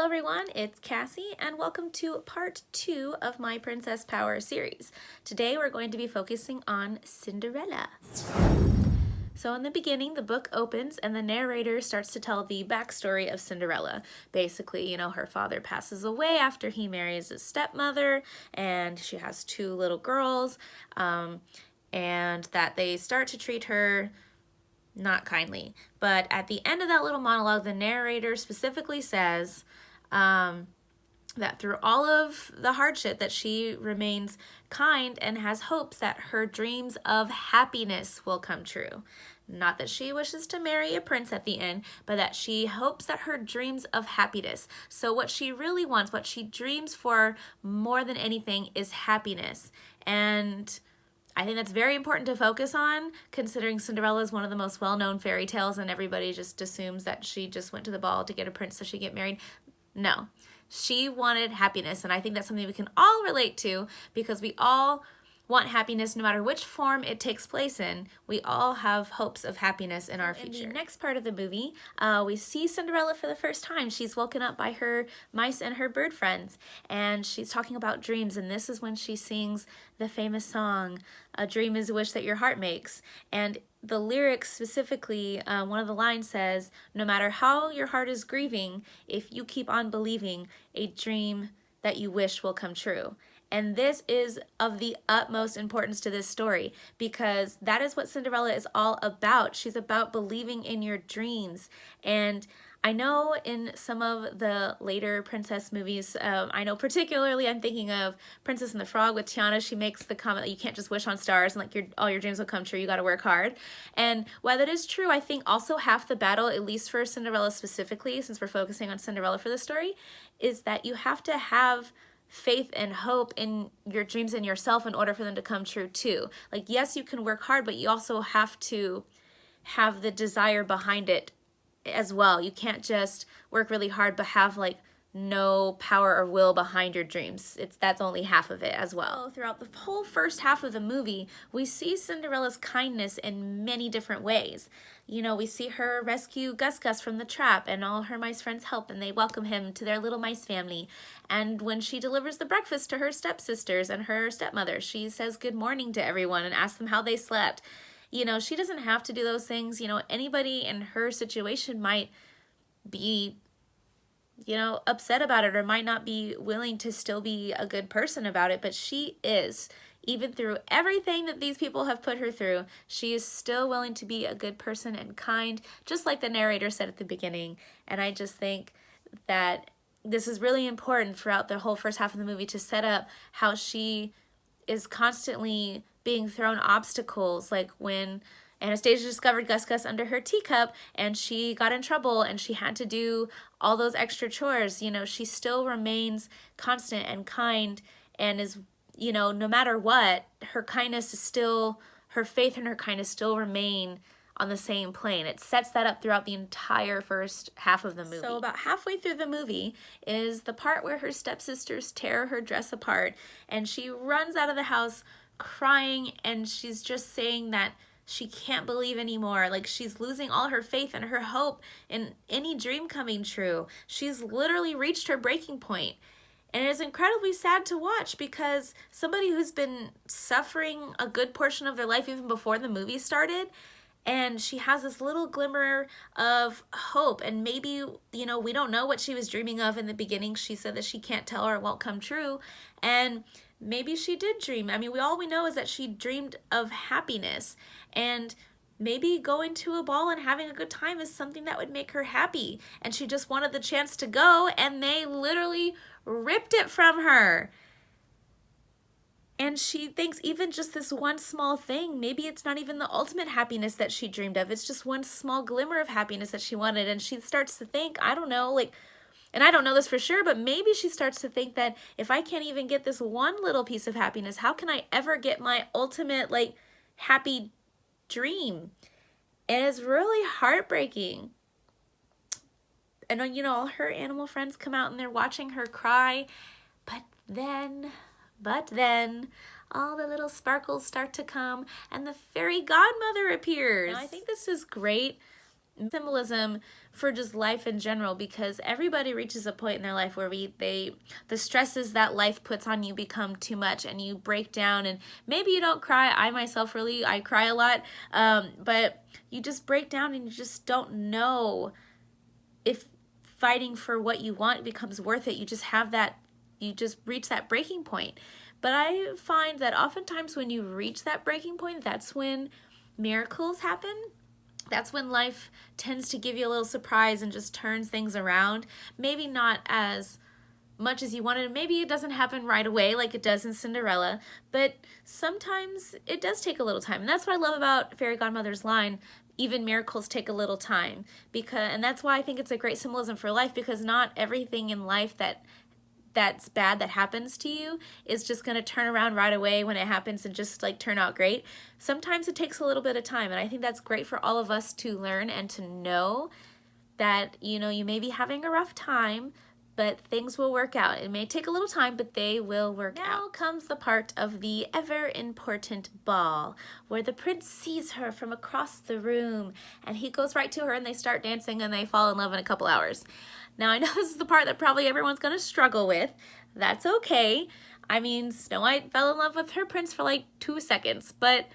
Hello everyone, it's Cassie and welcome to part 2 of my Princess Power series. Today we're going to be focusing on Cinderella. So in the beginning, the book opens and the narrator starts to tell the backstory of Cinderella. Basically, her father passes away after he marries his stepmother and she has 2 little girls, and that they start to treat her not kindly. But at the end of that little monologue, the narrator specifically says that through all of the hardship that she remains kind and has hopes that her dreams of happiness will come true. Not that she wishes to marry a prince at the end, but that she hopes that her dreams of happiness. So what she really wants, what she dreams for more than anything, is happiness. And I think that's very important to focus on, considering Cinderella is one of the most well-known fairy tales and everybody just assumes that she just went to the ball to get a prince so she could get married. No, she wanted happiness, and I think that's something we can all relate to because we all want happiness no matter which form it takes place in. We all have hopes of happiness in our future. In the next part of the movie, we see Cinderella for the first time. She's woken up by her mice and her bird friends, and she's talking about dreams, and this is when she sings the famous song, "A dream is a wish that your heart makes." And the lyrics specifically, one of the lines says, "No matter how your heart is grieving, if you keep on believing, a dream that you wish will come true." And this is of the utmost importance to this story because that is what Cinderella is all about. She's about believing in your dreams. And I know in some of the later princess movies, I know particularly I'm thinking of Princess and the Frog with Tiana. She makes the comment that you can't just wish on stars and like all your dreams will come true. You got to work hard. And while that is true, I think also half the battle, at least for Cinderella specifically, since we're focusing on Cinderella for the story, is that you have to have faith and hope in your dreams and yourself in order for them to come true too. Like, yes, you can work hard, but you also have to have the desire behind it as well. You can't just work really hard but have like no power or will behind your dreams. That's only half of it as well. Throughout the whole first half of the movie, we see Cinderella's kindness in many different ways. We see her rescue Gus Gus from the trap, and all her mice friends help, and they welcome him to their little mice family. And when she delivers the breakfast to her stepsisters and her stepmother, she says good morning to everyone and asks them how they slept. She doesn't have to do those things. Anybody in her situation might be upset about it or might not be willing to still be a good person about it, but she is. Even through everything that these people have put her through, she is still willing to be a good person and kind, just like the narrator said at the beginning. And I just think that this is really important throughout the whole first half of the movie to set up how she is constantly being thrown obstacles, like when Anastasia discovered Gus Gus under her teacup and she got in trouble and she had to do all those extra chores. She still remains constant and kind and is, no matter what, her kindness is still, her faith and her kindness still remain on the same plane. It sets that up throughout the entire first half of the movie. So about halfway through the movie is the part where her stepsisters tear her dress apart and she runs out of the house crying, and she's just saying that she can't believe anymore. Like, she's losing all her faith and her hope in any dream coming true. She's literally reached her breaking point. And it is incredibly sad to watch because somebody who's been suffering a good portion of their life even before the movie started, and she has this little glimmer of hope. And maybe, we don't know what she was dreaming of in the beginning. She said that she can't tell or it won't come true. And maybe she did dream. I mean, all we know is that she dreamed of happiness. And maybe going to a ball and having a good time is something that would make her happy. And she just wanted the chance to go, and they literally ripped it from her. And she thinks even just this one small thing, maybe it's not even the ultimate happiness that she dreamed of. It's just one small glimmer of happiness that she wanted. And she starts to think, I don't know, and I don't know this for sure, but maybe she starts to think that if I can't even get this one little piece of happiness, how can I ever get my ultimate, happy dream? And it's really heartbreaking. And all her animal friends come out and they're watching her cry, but then all the little sparkles start to come and the fairy godmother appears. Now, I think this is great symbolism for just life in general, because everybody reaches a point in their life where the stresses that life puts on you become too much and you break down. And maybe you don't cry. I myself, I cry a lot, but you just break down and you just don't know if fighting for what you want becomes worth it. You just reach that breaking point. But I find that oftentimes when you reach that breaking point, that's when miracles happen. That's when life tends to give you a little surprise and just turns things around. Maybe not as much as you wanted. Maybe it doesn't happen right away like it does in Cinderella, but sometimes it does take a little time. And that's what I love about Fairy Godmother's line, even miracles take a little time. And that's why I think it's a great symbolism for life, because not everything in life that's bad that happens to you is just going to turn around right away when it happens and just like turn out great. Sometimes it takes a little bit of time, and I think that's great for all of us to learn and to know that, you know, you may be having a rough time, but things will work out. It may take a little time, but they will work out. Now comes the part of the ever important ball, where the prince sees her from across the room and he goes right to her and they start dancing and they fall in love in a couple hours. Now, I know this is the part that probably everyone's going to struggle with. That's okay. I mean, Snow White fell in love with her prince for like 2 seconds, but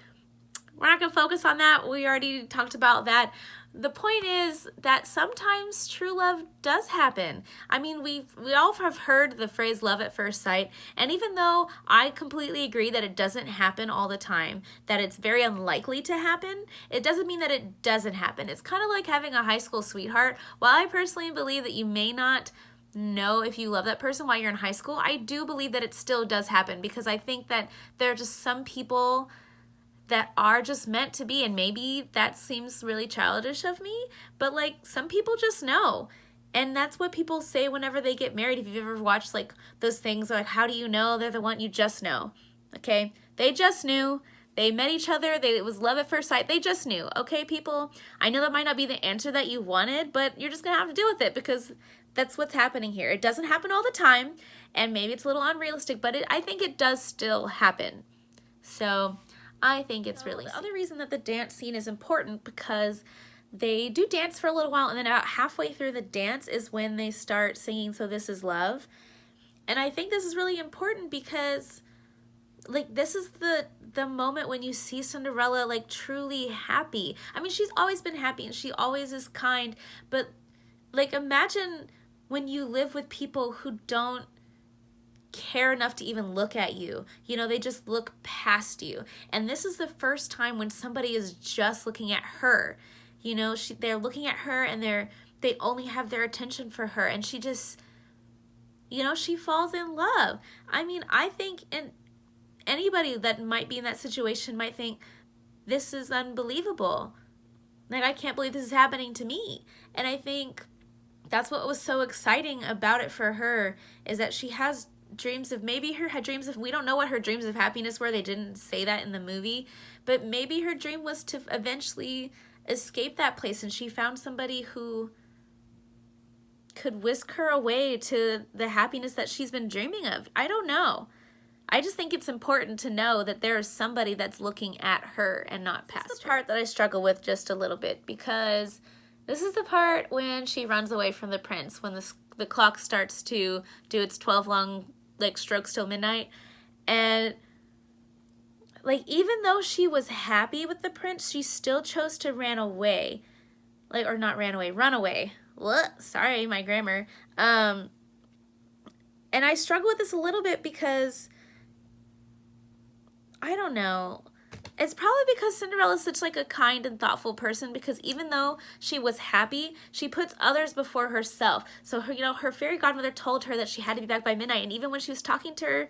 we're not going to focus on that. We already talked about that. The point is that sometimes true love does happen. I mean, we all have heard the phrase love at first sight, and even though I completely agree that it doesn't happen all the time, that it's very unlikely to happen, it doesn't mean that it doesn't happen. It's kind of like having a high school sweetheart. While I personally believe that you may not know if you love that person while you're in high school, I do believe that it still does happen, because I think that there are just some people that are just meant to be, and maybe that seems really childish of me, but like some people just know. And that's what people say whenever they get married. If you've ever watched like those things like, how do you know they're the one? You just know. Okay, they just knew. They met each other. It was love at first sight. They just knew. Okay, people, I know that might not be the answer that you wanted, but you're just gonna have to deal with it, because that's what's happening here. It doesn't happen all the time, and maybe it's a little unrealistic, but I think it does still happen. So I think it's really the other reason that the dance scene is important, because they do dance for a little while, and then about halfway through the dance is when they start singing So This Is Love. And I think this is really important because like this is the moment when you see Cinderella like truly happy. I mean, she's always been happy and she always is kind, but like imagine when you live with people who don't care enough to even look at you. You know, they just look past you. And this is the first time when somebody is just looking at her. You know, they're looking at her and they only have their attention for her, and she just, you know, she falls in love. I mean, I think anybody that might be in that situation might think, this is unbelievable. Like, I can't believe this is happening to me. And I think that's what was so exciting about it for her, is that she has dreams of, maybe her had dreams of, we don't know what her dreams of happiness were, they didn't say that in the movie, but maybe her dream was to eventually escape that place, and she found somebody who could whisk her away to the happiness that she's been dreaming of. I don't know. I just think it's important to know that there is somebody that's looking at her and not past her. This is the part that I struggle with just a little bit, because this is the part when she runs away from the prince, when the clock starts to do its 12 long like strokes till midnight. And like, even though she was happy with the prince, she still chose to run away. Like, or not ran away, run away. What? Sorry, my grammar. And I struggle with this a little bit because, I don't know. It's probably because Cinderella's such like a kind and thoughtful person, because even though she was happy, she puts others before herself. So her, you know, her fairy godmother told her that she had to be back by midnight, and even when she was talking to her,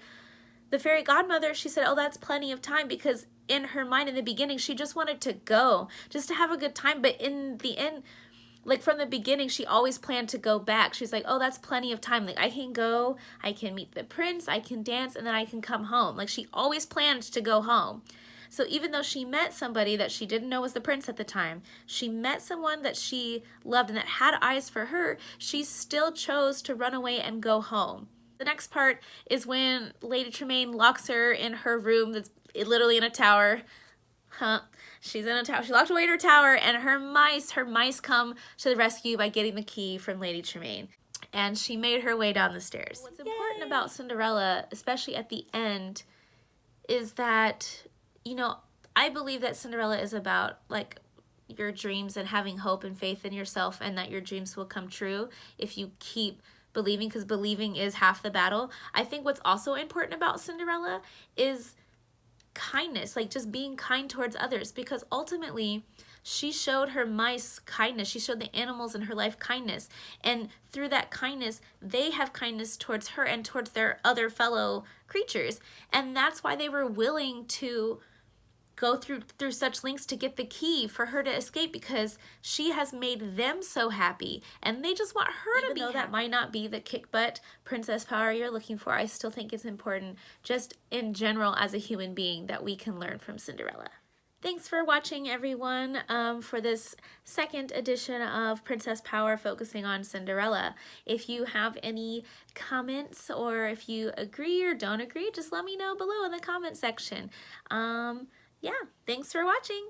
the fairy godmother, she said, oh, that's plenty of time, because in her mind in the beginning, she just wanted to go, just to have a good time. But in the end, like from the beginning, she always planned to go back. She's like, oh, that's plenty of time. Like, I can go, I can meet the prince, I can dance, and then I can come home. Like, she always planned to go home. So even though she met somebody that she didn't know was the prince at the time, she met someone that she loved and that had eyes for her, she still chose to run away and go home. The next part is when Lady Tremaine locks her in her room that's literally in a tower. She's in a tower. She locked away in her tower, and her mice come to the rescue by getting the key from Lady Tremaine. And she made her way down the stairs. What's important about Cinderella, especially at the end, is that, you know, I believe that Cinderella is about like your dreams and having hope and faith in yourself, and that your dreams will come true if you keep believing, because believing is half the battle. I think what's also important about Cinderella is kindness, like just being kind towards others, because ultimately she showed her mice kindness. She showed the animals in her life kindness, and through that kindness they have kindness towards her and towards their other fellow creatures, and that's why they were willing to go through such lengths to get the key for her to escape, because she has made them so happy and they just want her to be happy. That might not be the kick butt princess power you're looking for, I still think it's important just in general as a human being that we can learn from Cinderella. Thanks for watching, everyone, for this second edition of Princess Power focusing on Cinderella. If you have any comments, or if you agree or don't agree, just let me know below in the comment section. Yeah, thanks for watching.